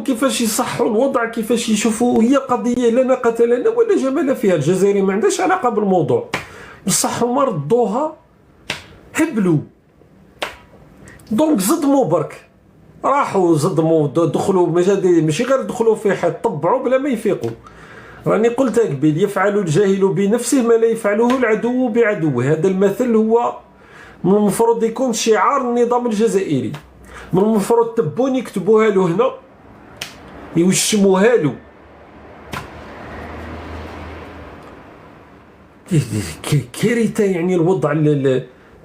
نسولهم كيفاش يصحوا الوضع، كيفاش يشوفوا. هي قضيه لا ناقه لنا ولا جمال فيها. الجزائري ما عندهاش علاقه بالموضوع، بصح هما ردوها هبلوا. دونك صدموا برك، راحوا صدموا، دخلوا ماشي غير دخلوا في حد، طبعوا بلا ما يفيقوا. راني قلت قبيل، يفعل الجاهل بنفسه ما لا يفعله العدو بعدوه. هذا المثل هو من المفروض يكون شعار النظام الجزائري. من المفروض تبون يكتبوها له هنا، يوشموها له. كارثه يعني الوضع،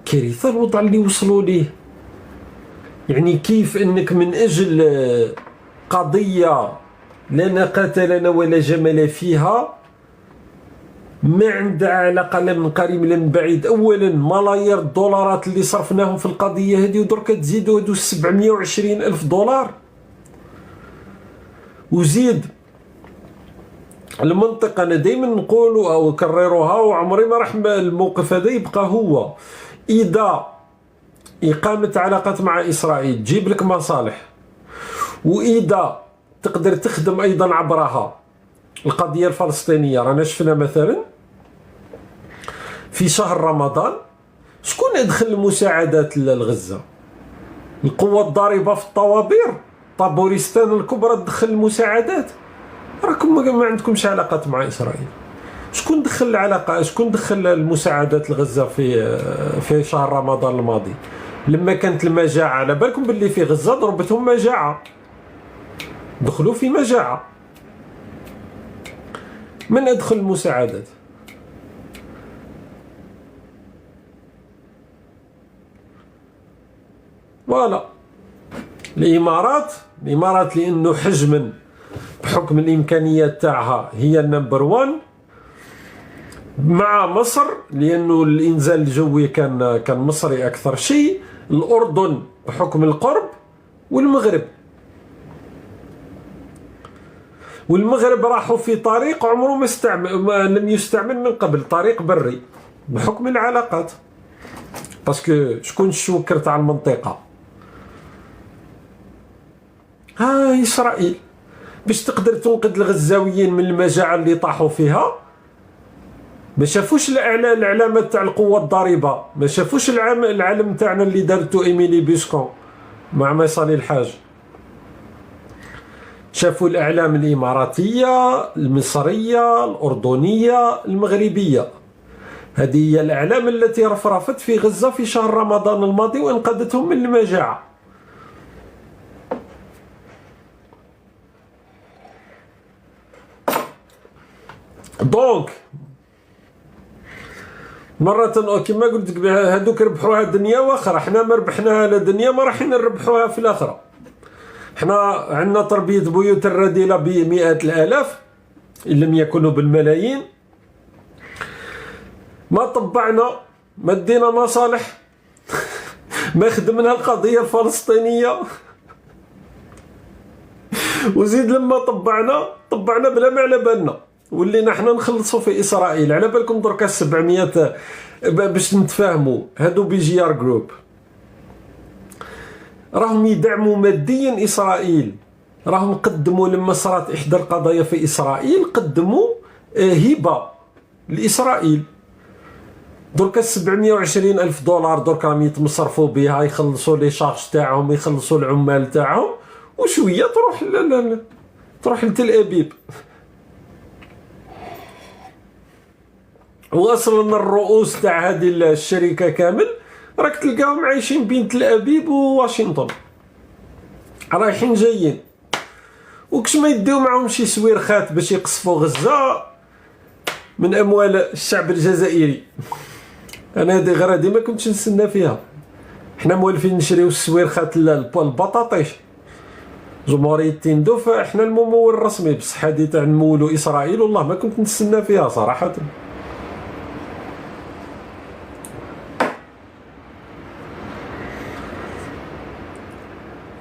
كارثه الوضع اللي وصلوا ليه. يعني كيف انك من اجل قضيه لا ناقة لنا ولا جمال فيها، ما عندها علاقه لا من قريب لا من بعيد. اولا ملايير الدولارات اللي صرفناهم في القضيه هذه، ودرك تزيدوا هادو 720 الف دولار. وزيد المنطقه، انا دائما نقول او كرروها وعمري ما راح الموقف هذا يبقى هو. اذا إقامة علاقات مع إسرائيل تجيب لك مصالح، وإذا تقدر تخدم أيضا عبرها القضية الفلسطينية. رانا شفنا مثلا في شهر رمضان شكون يدخل المساعدات لغزة؟ القوة الضاربة في الطوابير، طابوريستان الكبرى تدخل المساعدات. راكم ما عندكمش علاقات مع إسرائيل. شكون دخل العلاقة، شكون دخل المساعدات لغزة في شهر رمضان الماضي لما كانت المجاعة؟ على بالكم باللي في غزة ضربتهم مجاعة، دخلوا في مجاعة. من أدخل المساعدات؟ فوالا الإمارات لأنه حجما بحكم الإمكانيات تاعها هي النمبر 1، مع مصر لأنه الإنزال الجوي كان مصري أكثر شيء، الأردن بحكم القرب، والمغرب راحوا في طريق عمره ما لم يستعمل من قبل، طريق بري بحكم العلاقات. باسكو شكون الشوكر تاع المنطقة؟ إسرائيل. باش تقدر تنقذ الغزاويين من المجاعة اللي طاحوا فيها، ما شافوش العلامات تاع القوة الضاربة، ما شافوش العلم تاعنا اللي دارتو إيميلي بيسكون مع مصالي الحاج. شافوا الأعلام الإماراتية، المصرية، الأردنية، المغربية. هذه هي الأعلام التي رفرفت في غزة في شهر رمضان الماضي وانقذتهم من المجاعة. دونك مرة كما قلت هذوك ربحوها الدنيا واخرى، حنا ما ربحناها لا دنيا ما راح نربحوها في الآخرة. حنا عندنا تربية بيوت الرذيلة بمئات الآلاف إن لم يكونوا بالملايين. ما طبعنا، ما دينا مصالح، ما خدمنا القضية الفلسطينية. وزيد لما طبعنا بلا ما على بالنا، ولينا حنا نخلصوا في إسرائيل. على بالكم دركا 700 باش نتفاهموا، هادو بي جي ار جروب راهم يدعموا ماديا إسرائيل. راهم قدموا لما صارت إحدى القضايا في إسرائيل قدموا هبة لإسرائيل. دركا 720 ألف دولار دركا راهم يتمصرفوا بها، يخلصوا لي شارج تاعهم، يخلصوا العمال تاعهم، وشوية تروح لتل أبيب. واصلا الرؤوس تاع هذه الشركة كامل راك تلقاهم عايشين بين تل أبيب وواشنطن، رايحين جايين، وكش ما يديو معهم شي سويرخات باش يقصفوا غزة من أموال الشعب الجزائري. أنا هذه غير هذه ما كنتش نستنى فيها. حنا موالفين نشريو السويرخات البطاطيش جمهورية تندوف، احنا الممول الرسمي، بصح هذه تاع نمولو إسرائيل والله ما كنت نستنى فيها صراحة.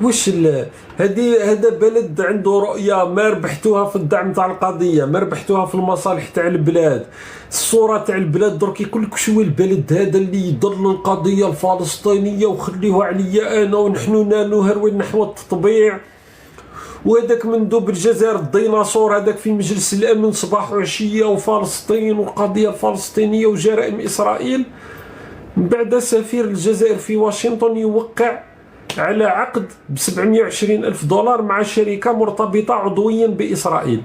واش هذا بلد عنده رؤية، ما ربحتوها في الدعم تاع القضية، ما ربحتوها في المصالح تاع البلاد. الصورة تاع البلاد درك يقول لك شو البلد هذا اللي يضل القضية الفلسطينية وخليوها عليا أنا ونحن نالو هروين نحو التطبيع وهذاك مندوب الجزائر الديناصور هذاك في مجلس الامن صباح وعشيه، وفلسطين والقضيه الفلسطينيه وجرائم اسرائيل. من بعد سفير الجزائر في واشنطن يوقع على عقد ب$720,000 مع شركه مرتبطه عضويا باسرائيل.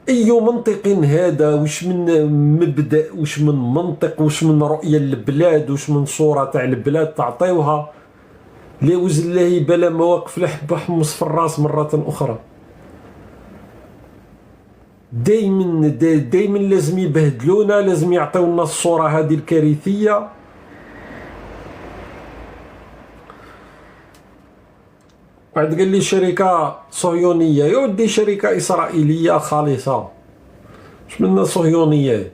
اي منطق هذا؟ واش من مبدا، واش من منطق، واش من رؤيه للبلاد، واش من صوره تاع البلاد تعطيوها لوز الله بلا مواقف لحبه حمص في الراس مره اخرى؟ دايما لازم يبهدلونا، لازم يعطيونا الصوره هذه الكارثيه. واحد قال لي شركه صهيونيه، يا ودي شركه اسرائيليه خالصه، اش منا صهيونيه؟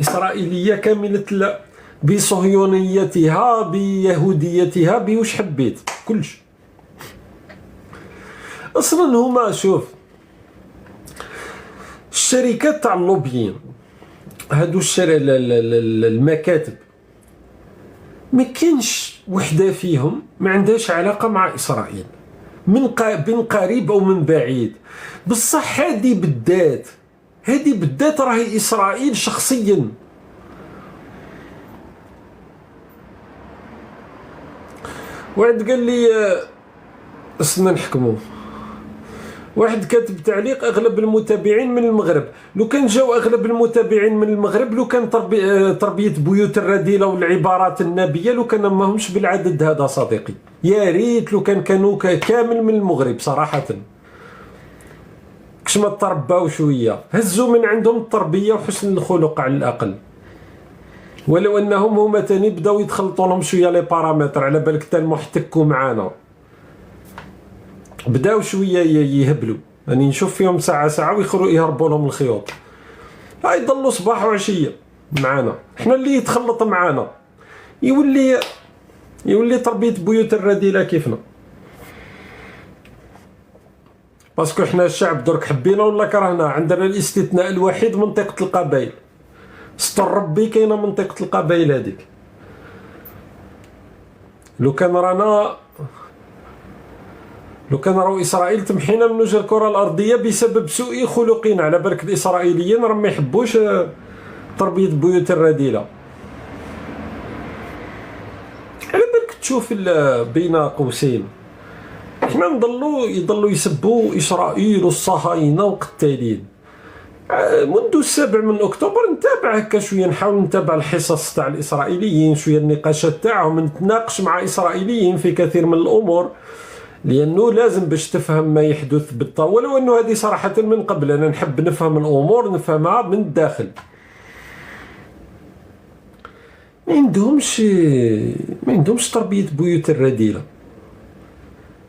اسرائيليه كامله بصهيونيتها بيهوديتها بوش حبيت كلش. اصلا هما شوف الشركات تاع اللوبيين هادو المكاتب ما كاينش وحده فيهم ما عندهاش علاقه مع اسرائيل من قريب او من بعيد. بصح هذه بالذات راهي اسرائيل شخصيا. واحد قال لي اسنا نحكمو، واحد كاتب تعليق اغلب المتابعين من المغرب. لو كان جاو اغلب المتابعين من المغرب، لو كان تربيه بيوت الرذيله والعبارات النابيه، لو كان ماهمش بالعدد هذا صديقي. يا ريت لو كانوا كامل من المغرب صراحه، كش ما ترباو شويه، هزوا من عندهم التربيه وحسن الخلق على الاقل. ولو انهم هما تاني بداو يتخلطوا لهم شويه لي بارامتر، على بالك تا المحتكوا معانا بداو شويه يهبلوا. راني نشوف فيهم ساعه ويهربوا لهم الخيوط، يضلوا صباح وعشيه معانا. احنا اللي يتخلط معانا يولي تربيه بيوت الرذيله كيفنا. باسكو احنا الشعب درك حبينا ولا كرهنا، عندنا الاستثناء الوحيد منطقه القبائل. ستر ربي كاينه منطقه القبائل هذيك. لو كان راهو اسرائيل تمحينا من وجه الكره الارضيه بسبب سوء خلقنا، على بالك الاسرائيليين راهم ما يحبوش تربيه بيوت الرذيله. على بالك تشوف بين قوسين احنا يضلوا يسبوا اسرائيل والصهاينه وقتالين. منذ 7 أكتوبر نتابع هكا شويه، نحاول نتابع الحصص تاع الاسرائيليين، شويه النقاشات تاعهم، نتناقش مع اسرائيليين في كثير من الامور، لانه لازم باش تفهم ما يحدث بالطبع. ولو انه هذه صراحه من قبل انا نحب نفهم الامور، نفهمها من الداخل. ما عندهمش تربيه بيوت الرذيله.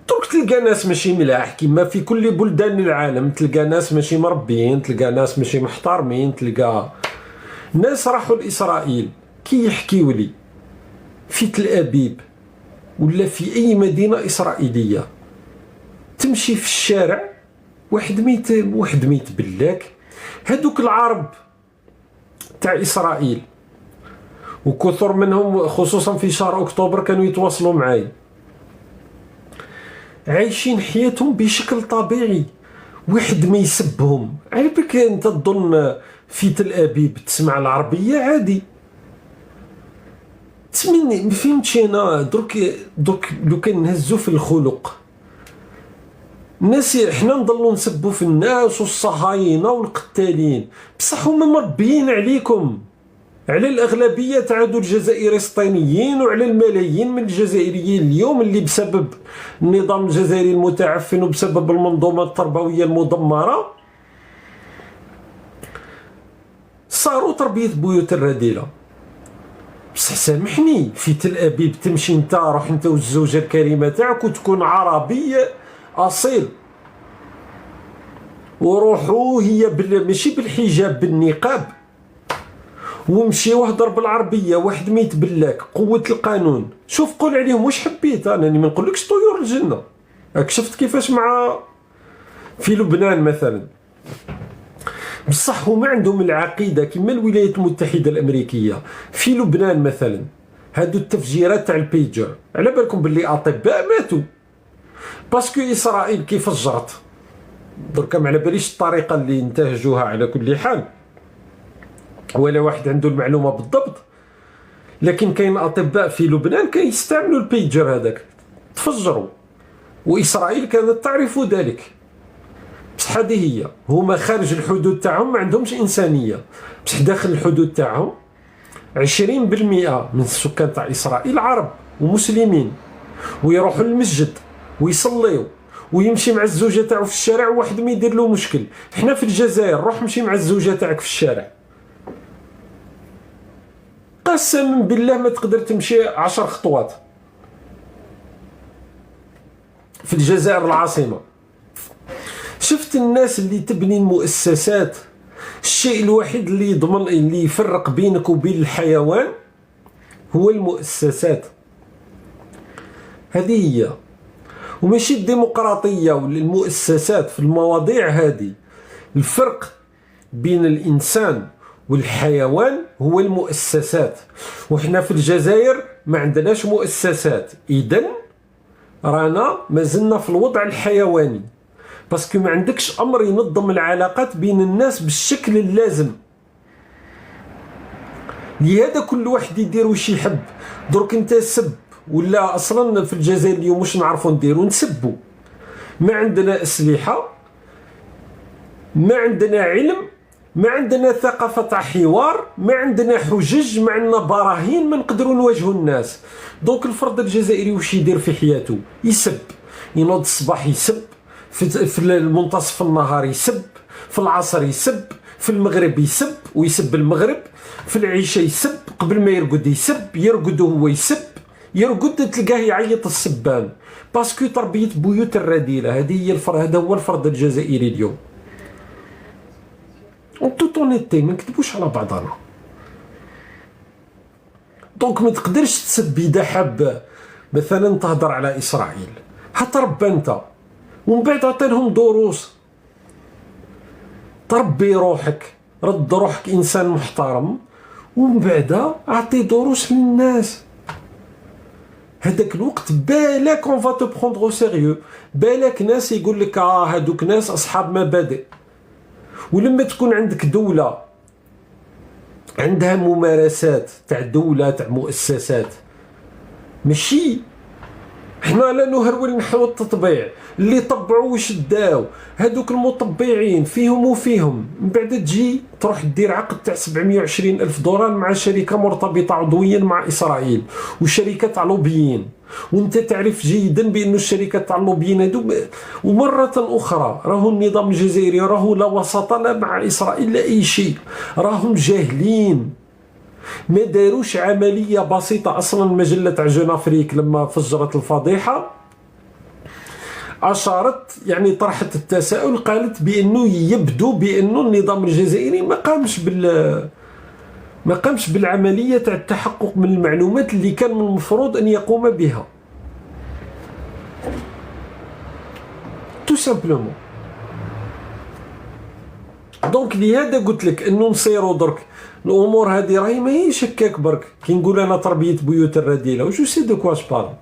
درك تلقى ناس ماشي ملاح كما في كل بلدان العالم، تلقى ناس ماشي مربيين، تلقى ناس ماشي محترمين، تلقى ناس راحوا لإسرائيل كي يحكيوا لي في تل أبيب ولا في أي مدينة إسرائيلية، تمشي في الشارع واحد ميت بلاك. هادوك العرب تاع إسرائيل وكثر منهم خصوصا في شهر أكتوبر كانوا يتواصلوا معايا، عايشين حياتهم بشكل طبيعي، واحد ما يسبهم. على بالك انت تظن في تل ابيب تسمع العربيه عادي؟ تسمعني ما فهمتش انا. درك لو كان نهزو في الخلق الناس، احنا نضلوا نسبوا في الناس والصهاينه والقتالين، بصح هما مربيين عليكم، على الأغلبية تاع هادو الجزائريين وعلى الملايين من الجزائريين اليوم اللي بسبب النظام الجزائري المتعفن وبسبب المنظومة التربوية المدمرة صاروا تربية بيوت الرذيلة. بصح سامحني، في تل أبيب تمشي انت، روح انت والزوجة الكريمة تاعك وتكون عربي أصيل، وروحوا هي ماشي بالحجاب بالنقاب، ومشي وهضر بالعربيه، واحد ما يتبلاك قوه القانون. شوف قول عليهم واش حبيت، انا ما نقولكش طيور الجنه. راك شفت كيفاش مع في لبنان مثلا، بصح هما عندهم العقيده كما الولايات المتحده الامريكيه. في لبنان مثلا هادو التفجيرات تاع البيجر، على بالكم باللي اطباء ماتوا باسكو اسرائيل كي فجرت. دركا ما على باليش الطريقه اللي انتهجوها على كل حال، ولا واحد عنده المعلومه بالضبط، لكن كاين اطباء في لبنان كيستعملوا البيجر هذاك تفجروا، واسرائيل كانت تعرف ذلك. بصح هذه هي، هما خارج الحدود تاعهم ما عندهمش انسانيه، بصح داخل الحدود تاعهم 20% من السكان تاع اسرائيل عرب ومسلمين، ويروحوا للمسجد ويصليوا ويمشي مع الزوجه تاعو في الشارع وواحد ما يدير له مشكل. حنا في الجزائر روح مشي مع الزوجه تاعك في الشارع، قسما بالله ما تقدر تمشي 10 خطوات في الجزائر العاصمه. شفت الناس اللي تبني المؤسسات، الشيء الوحيد اللي يضمن اللي يفرق بينك وبين الحيوان هو المؤسسات. هذه هي، وماشي الديمقراطية ولا المؤسسات في المواضيع هذه. الفرق بين الإنسان والحيوان هو المؤسسات، وحنا في الجزائر ما عندناش مؤسسات، إذن رانا مازلنا في الوضع الحيواني، باسكو ما عندكش أمر ينظم العلاقات بين الناس بالشكل اللازم. لهذا كل واحد يدير واش يحب. درك انت سب، ولا اصلا في الجزائر اليوم واش نعرفوا نديروا؟ نسبوا. ما عندنا اسلحه، ما عندنا علم، ما عندنا ثقافه تاع حوار، ما عندنا حجج، ما عندنا براهين ما نقدروا نواجهوا الناس. دونك الفرد الجزائري واش يدير في حياته؟ يسب، ينوض الصباح يسب، في المنتصف النهار يسب، في العصر يسب، في المغرب يسب ويسب المغرب، في العشاء يسب، قبل ما يرقد يسب، يرقد وهو يسب، يرقد تلقاه يعيط السبان، باسكو تربيه بيوت الرذيله. هذه هي هذا هو الفرد الجزائري اليوم. توت اونيتي ما نكذبوش على بعضنا. دونك ما تقدرش تسب اذا حاب مثلا تهضر على اسرائيل، حتربى انت ومن بعد عطي لهم دروس. تربي روحك، رد روحك انسان محترم، ومن بعد اعطي دروس للناس. هذاك الوقت بالك اون فا تو بروندر او سيريو، بالك ناس يقول لك هادوك ناس اصحاب مبادئ. ولما تكون عندك دوله عندها ممارسات تاع دوله تاع مؤسسات، ماشي حنا لا نهرول نحو التطبيع. اللي طبعوا واش داو هذوك المطبعين فيهم وفيهم، من بعد تجي تروح دير عقد تاع 720 ألف دولار مع شركة مرتبطة عضويا مع إسرائيل وشركة تاع لوبيين، وانت تعرف جيدا بأن الشركة تاع اللوبيين هذو. ومرة أخرى راهو النظام الجزائري راهو لا وسط لا مع إسرائيل لا أي شيء، راهم جاهلين، ما داروش عملية بسيطة. أصلا المجلة تاع جون أفريك لما فجرت الفضيحة أشارت، يعني طرحت التساؤل، قالت بأنه يبدو بأنه النظام الجزائري ما قامش بالعملية تاع التحقق من المعلومات اللي كان من المفروض أن يقوم بها. تو سامبلومون. دونك لهذا قلت لك انه نصيروا درك الامور هذه راهي ماهيش هكاك برك. كي نقول انا تربيه بيوت الرذيله وجو سي دو كوا جبار.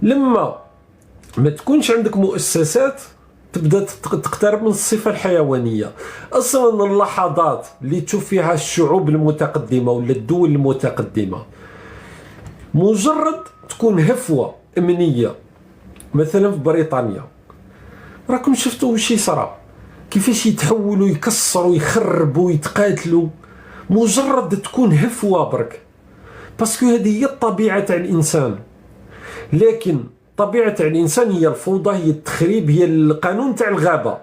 لما ما تكونش عندك مؤسسات تبدا تقترب من الصفه الحيوانيه. اصلا اللحظات اللي تشوف فيها الشعوب المتقدمه ولا الدول المتقدمه، مجرد تكون هفوه امنيه، مثلا في بريطانيا راكم شفتوا واش يصرى، كيفاش يتحولوا يكسروا يخربوا يتقاتلوا، مجرد تكون هفوه برك، باسكو هذه هي الطبيعه تاع الانسان. لكن طبيعه تاع الانسان هي الفوضى، هي التخريب، هي القانون تاع الغابه.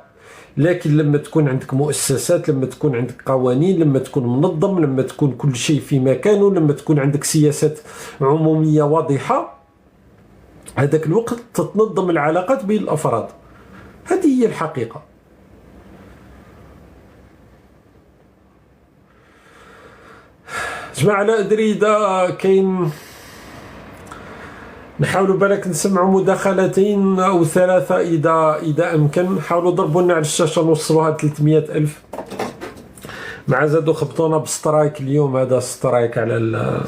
لكن لما تكون عندك مؤسسات، لما تكون عندك قوانين، لما تكون منظم، لما تكون كل شيء في مكانه، لما تكون عندك سياسات عموميه واضحه، هذاك الوقت تتنظم العلاقات بين الافراد. هذه هي الحقيقه. جماعة لا أدري إذا كاين، نحاولوا بالك نسمعوا مداخلتين أو ثلاثة إذا أمكن. حاولوا ضربوا لنا على الشاشة نوصلوها 300 ألف. مع زادوا خبطونا بسترايك اليوم، هذا سترايك على